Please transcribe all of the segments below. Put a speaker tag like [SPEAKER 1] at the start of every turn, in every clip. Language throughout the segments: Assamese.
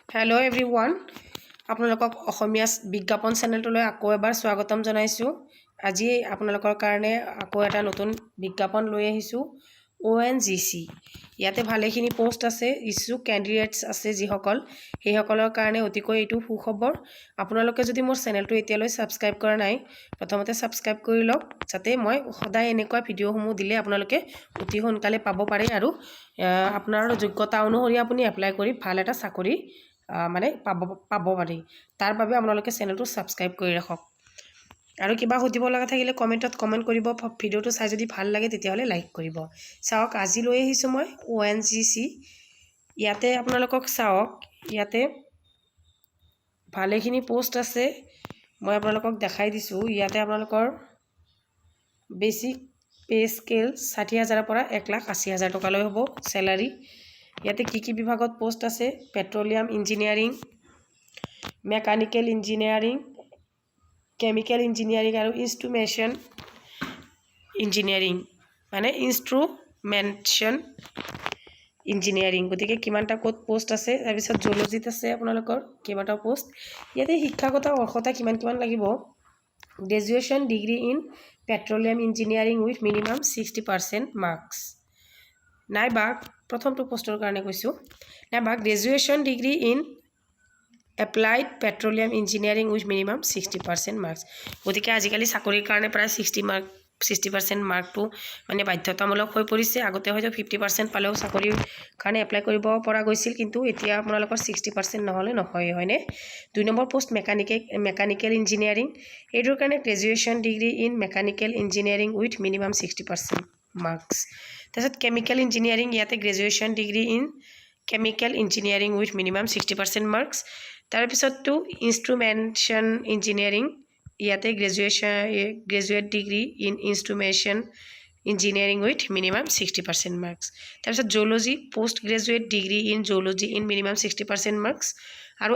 [SPEAKER 1] হেল্ল' এভৰিৱান, আপোনালোকক অসমীয়া বিজ্ঞাপন চেনেলটোলৈ আকৌ এবাৰ স্বাগতম জনাইছোঁ। আজি আপোনালোকৰ কাৰণে আকৌ এটা নতুন বিজ্ঞাপন লৈ আহিছোঁ। ONGC ইয়াতে ভালেখিনি পোষ্ট আছে, ইচ্ছুক কেণ্ডিডেটছ আছে যিসকল, সেইসকলৰ কাৰণে অতিকৈ এইটো সুখবৰ। আপোনালোকে যদি মোৰ চেনেলটো এতিয়ালৈ ছাবস্ক্ৰাইব কৰা নাই, প্ৰথমতে ছাবস্ক্ৰাইব কৰি লওক, যাতে মই সদায় এনেকুৱা ভিডিঅ'সমূহ দিলে আপোনালোকে অতি সোনকালে পাব পাৰে আৰু আপোনাৰ যোগ্যতা অনুসৰি আপুনি এপ্লাই কৰি ভাল এটা চাকৰি মানে পাব পাৰি। তাৰ বাবে আপোনালোকে চেনেলটো ছাবস্ক্ৰাইব কৰি ৰাখক। আৰু কিবা সুধিব লগা থাকিলে কমেণ্টত কমেণ্ট কৰিব। ভিডিঅ'টো চাই যদি ভাল লাগে তেতিয়াহ'লে লাইক কৰিব। চাওক, আজি লৈ আহিছোঁ মই ONGC। ইয়াতে আপোনালোকক চাওক, ইয়াতে ভালেখিনি পোষ্ট আছে, মই আপোনালোকক দেখাই দিছোঁ। ইয়াতে আপোনালোকৰ বেচিক পে স্কেল 60,000ৰ পৰা 1,80,000 টকালৈ হ'ব চেলাৰী। ইয়াতে কি বিভাগত পোষ্ট আছে: petroleum engineering, mechanical engineering, chemical engineering আৰু ইনষ্ট্ৰুমেশ্যন ইঞ্জিনিয়াৰিং, মানে ইনষ্ট্ৰুমেণ্টেশ্যন ইঞ্জিনিয়াৰিং। গতিকে কিমানটা ক'ত পোষ্ট আছে। তাৰপিছত জুলজিত আছে আপোনালোকৰ কেইবাটাও পোষ্ট। ইয়াতে শিক্ষাগত অৰ্হতা কিমান লাগিব: graduation degree in petroleum engineering with minimum 60% marks, নাইবা প্ৰথমটো পোষ্টৰ কাৰণে কৈছোঁ, নাইবা graduation degree in applied petroleum engineering with minimum 60% marks. গতিকে আজিকালি চাকৰিৰ কাৰণে প্ৰায় 60% মাৰ্কটো মানে বাধ্যতামূলক হৈ পৰিছে। আগতে হয়তো 50% পালেও চাকৰিৰ কাৰণে এপ্লাই কৰিব পৰা গৈছিল, কিন্তু এতিয়া আপোনালোকৰ 60% নহ'লে নহয়, হয়নে? 2 নম্বৰ পোষ্ট মেকানিকেল ইঞ্জিনিয়াৰিং। এইটোৰ কাৰণে graduation degree in mechanical engineering with minimum 60% marks. তাৰপিছত কেমিকেল ইঞ্জিনিয়াৰিং, ইয়াতে graduation degree in chemical engineering with minimum 60% marks. তাৰপিছতটো ইনষ্ট্ৰুমেণ্টেশ্যন ইঞ্জিনিয়াৰিং, ইয়াতে graduate degree in instrumentation engineering with minimum 60% marks. তাৰপিছত zoology, post graduate degree in zoology in minimum 60% marks. আৰু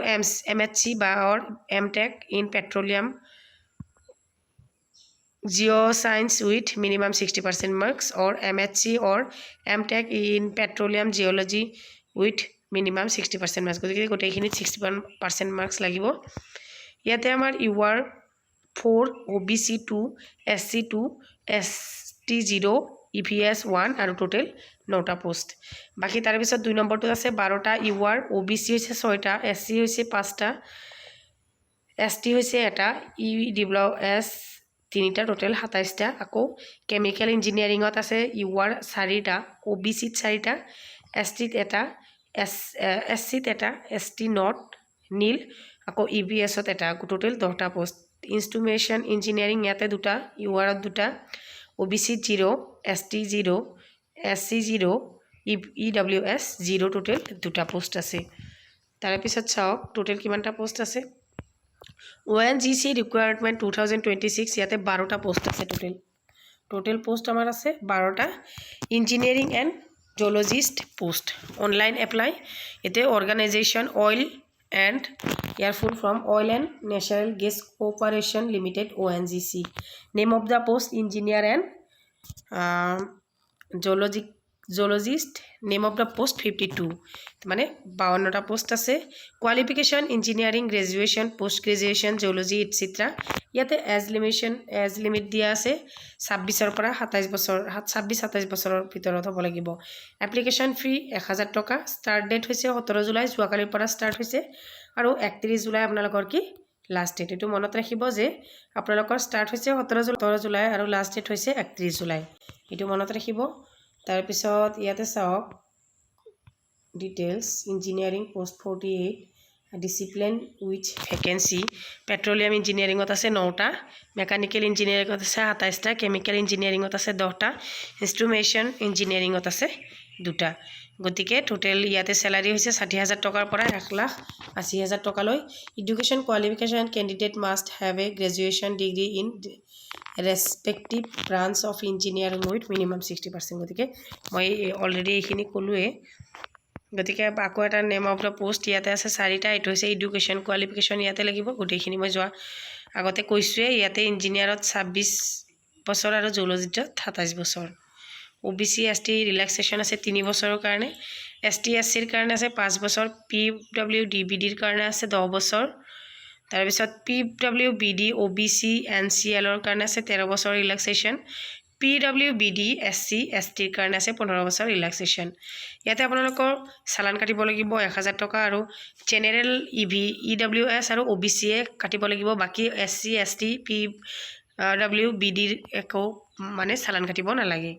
[SPEAKER 1] MSc বা MTech in petroleum Geoscience with minimum 60% marks, or MSc or MTech in Petroleum Geology with minimum 60% marks. গতিকে গোটেইখিনিত 60% মাৰ্কছ লাগিব। ইয়াতে আমাৰ UR 4, OBC 2, SC 2, ST 0, EVS 1 আৰু টোটেল 9টা পোষ্ট। বাকী তাৰপিছত 2 নম্বৰটোত আছে 12টা UR, OBC হৈছে 6টা, SC হৈছে 5টা, ST হৈছে 1টা, EWS 3টা, টোটেল 27টা। আকৌ কেমিকেল ইঞ্জিনিয়াৰিঙত আছে UR 4টা, OBCত 4টা, STত 1টা, SCত 1টা, ST নট নীল, আকৌ EVSত 1টা, টোটেল 10টা পোষ্ট। ইনষ্ট্ৰুমেশ্যন ইঞ্জিনিয়াৰিং, ইয়াতে 2টা, URত 2টা, OBCত 0, ST 0, SC 0, EWS 0, টোটেল 2টা পোষ্ট আছে। তাৰপিছত চাওক টোটেল কিমানটা পোষ্ট আছে। ONGC ৰিকুৱাৰমেণ্ট 2026, ইয়াতে 12টা পোষ্ট আছে। টোটেল পোষ্ট আমাৰ আছে 12টা। Engineering and zoologist post, online apply. ইয়াতে অৰ্গেনাইজেশ্যন অইল এণ্ড ইয়াৰ full form oil and natural gas corporation limited, ONGC। Name of the post engineer and zoologist. Name of the post 52, মানে 52টা পোষ্ট আছে। Qualification engineering, graduation, post graduation, zoology etcetera. ইয়াতে এজ লিমিট দিয়া আছে 26ৰ পৰা 27 বছৰ, 26-27 বছৰৰ ভিতৰত হ'ব লাগিব। এপ্লিকেশ্যন ফ্ৰী 1000 টকা। ষ্টাৰ্ট ডেট হৈছে 17 জুলাই, যোৱাকালিৰ পৰা ষ্টাৰ্ট হৈছে, আৰু 31 জুলাই আপোনালোকৰ লাষ্ট ডেট। এইটো মনত ৰাখিব যে আপোনালোকৰ ষ্টাৰ্ট হৈছে 17 জুলাই আৰু লাষ্ট ডেট হৈছে 31 জুলাই। এইটো মনত ৰাখিব। তাৰপিছত ইয়াতে চাওক details. Engineering post 48, discipline with vacancy. Petroleum ইঞ্জিনিয়াৰিঙত আছে 9টা, মেকানিকেল ইঞ্জিনিয়াৰিঙত আছে 27টা, কেমিকেল ইঞ্জিনিয়াৰিঙত আছে 10টা, ইনষ্ট্ৰুমেশ্যন ইঞ্জিনিয়াৰিঙত আছে 2টা। গতিকে টোটেল ইয়াতে চেলাৰী হৈছে 60,000 টকাৰ পৰা 1,80,000 টকালৈ। Education qualification, candidate must have a graduation degree in respective branch of engineering with minimum 60%। গতিকে মই অলৰেডি এইখিনি ক'লোৱে। গতিকে আকৌ এটা নেম অফ দ্য পোষ্ট ইয়াতে আছে 4টা। এইটো হৈছে এডুকেশ্যন কোৱালিফিকেশ্যন, ইয়াতে লাগিব। গোটেইখিনি মই আগতে কৈছোঁৱে। ইয়াতে ইঞ্জিনিয়াৰত 26 বছৰ আৰু জুলজিত 27 বছৰ। OBC ST ৰিলেক্সেশ্যন আছে 3 বছৰৰ কাৰণে। ST SCৰ কাৰণে আছে 5 বছৰ, PWDBDৰ কাৰণে আছে 10 বছৰ, তাৰপিছত PWBD OBC NCLৰ কাৰণে আছে 13 বছৰ ৰিলেক্সেশ্যন, PWBD SC STৰ কাৰণে আছে 15 বছৰ ৰিলেক্সেশ্যন। ইয়াতে আপোনালোকৰ চালান কাটিব লাগিব 1000 টকা আৰু জেনেৰেল EWS আৰু OBCয়ে কাটিব লাগিব, বাকী SC ST PWBDৰ একো মানে চালান কাটিব নালাগে।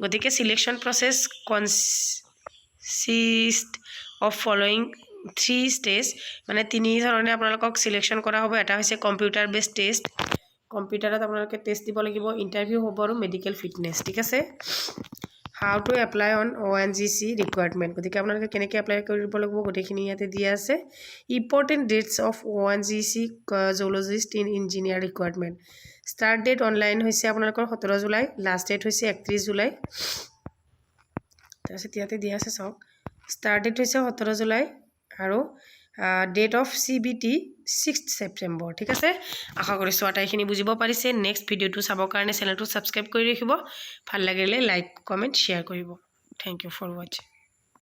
[SPEAKER 1] গতিকে selection process consist of following 3 stage, মানে 3 ধৰণে আপোনালোকক সিলেকশ্যন কৰা হ'ব। এটা হৈছে কম্পিউটাৰ বেছ টেষ্ট, কম্পিউটাৰত আপোনালোকে টেষ্ট দিব লাগিব, ইণ্টাৰভিউ হ'ব আৰু মেডিকেল ফিটনেছ, ঠিক আছে। How to apply on ONGC requirement, গতিকে আপোনালোকে কেনেকৈ এপ্লাই কৰিব লাগিব গোটেইখিনি ইয়াতে দিয়া আছে। Important dates of ONGC zoologist in engineer recruitment. Start date online হৈছে আপোনালোকৰ 17 জুলাই, লাষ্ট ডেট হৈছে 31 জুলাই। তাৰপিছত ইয়াতে দিয়া আছে চাওক, ষ্টাৰ্ট ডেট হৈছে 17 জুলাই আৰু ডেট অফ CBT 6 ছেপ্টেম্বৰ, ঠিক আছে। আশা কৰিছোঁ আটাইখিনি বুজিব পাৰিছে। নেক্সট ভিডিঅ'টো চাবৰ কাৰণে চেনেলটো ছাবস্ক্ৰাইব কৰি ৰাখিব। ভাল লাগিলে লাইক কমেণ্ট শ্বেয়াৰ কৰিব। থেংক ইউ ফৰ ৱাচিং।